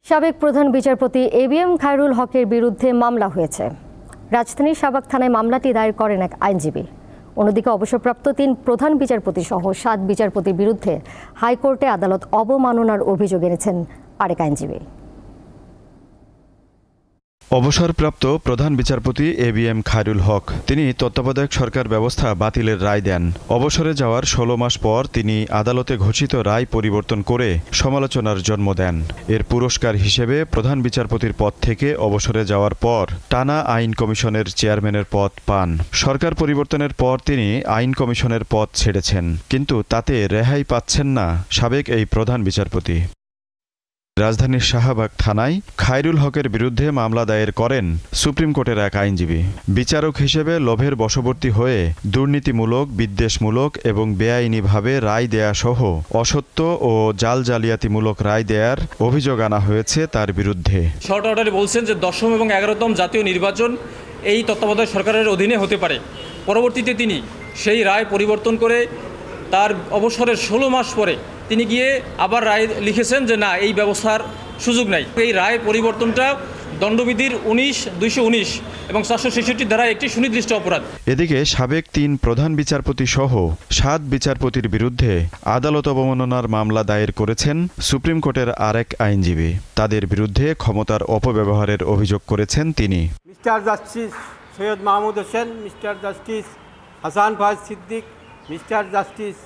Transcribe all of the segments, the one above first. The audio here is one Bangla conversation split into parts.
সাবেক প্রধান বিচারপতি এবিএম খায়রুল হকের বিরুদ্ধে মামলা হয়েছে। রাজধানীর শাহবাগ থানায় মামলাটি দায়ের করেন এক আইনজীবী। অন্যদিকে অবসরপ্রাপ্ত ৩ প্রধান বিচারপতি সহ ৭ বিচারপতির বিরুদ্ধে হাইকোর্টে আদালত অবমাননার অভিযোগ এনেছেন আরেক আইনজীবী। অবসরপ্রাপ্ত প্রধান বিচারপতি এবিএম খায়রুল হক তিনি তত্ত্বাবধায়ক সরকার ব্যবস্থা বাতিলের রায় দেন। অবসরে যাওয়ার ১৬ মাস পর তিনি আদালতে ঘোষিত রায় পরিবর্তন করে সমালোচনার জন্ম দেন। এর পুরস্কার হিসেবে প্রধান বিচারপতির পদ থেকে অবসরে যাওয়ার পর টানা আইন কমিশনের চেয়ারম্যানের পদ পান। সরকার পরিবর্তনের পর তিনি আইন কমিশনের পদ ছেড়েছেন, কিন্তু তাতে রেহাই পাচ্ছেন না সাবেক এই প্রধান বিচারপতি। রাজধানীর শাহবাগ থানায় খায়রুল হকের বিরুদ্ধে মামলা দায়ের করেন সুপ্রিম কোর্টের এক আইনজীবী। বিচারক হিসেবে লোভের বশবর্তী হয়ে দুর্নীতিমূলক, বিদ্বেষমূলক এবং বেআইনিভাবে রায় দেয়া সহ অসত্য ও জালিয়াতিমূলক রায় দেয়ার অভিযোগ আনা হয়েছে তার বিরুদ্ধে। শর্ট অর্ডারে বলছেন যে ১০ম এবং ১১তম জাতীয় নির্বাচন এই তত্ত্বাবধায়ক সরকারের অধীনে হতে পারে। পরবর্তীতে তিনি সেই রায় পরিবর্তন করে তার অবসরের ১৬ মাস পরে তিনি গিয়ে আবার রায় লিখেছেন যে না, এই ব্যবস্থার সুযোগ নাই। এই রায় পরিবর্তনটা দণ্ডবিধির ২১ এবং ৪৬৬ দ্বারা একটি সুনির্দিষ্ট অপরাধ। এদিকে সাবেক ৩ প্রধান বিচারপতি সহ ৭ বিচারপতির বিরুদ্ধে আদালত অবমাননার মামলা দায়ের করেছেন সুপ্রিম কোর্টের আরেক আইনজীবী। তাদের বিরুদ্ধে ক্ষমতার অপব্যবহারের অভিযোগ করেছেন তিনি। Mister justice Syed Mahmud Hossain, mister justice Hasan Faiz Siddique, mister justice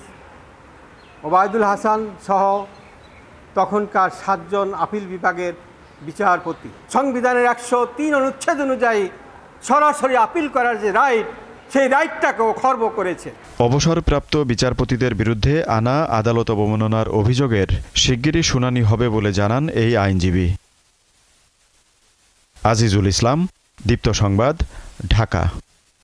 Obaidul Hasan সহ তখনকার ৭ জন আপিল বিভাগের বিচারপতি সংবিধানের ১০৩ অনুচ্ছেদ অনুযায়ী সরাসরি আপিল করার যে রাইট, সেই রাইটটাকেও খর্ব করেছে। অবসরপ্রাপ্ত বিচারপতিদের বিরুদ্ধে আনা আদালত অবমাননার অভিযোগের শিগগিরই শুনানি হবে বলে জানান এই আইনজীবী। আজিজুল ইসলাম, দীপ্ত সংবাদ, ঢাকা।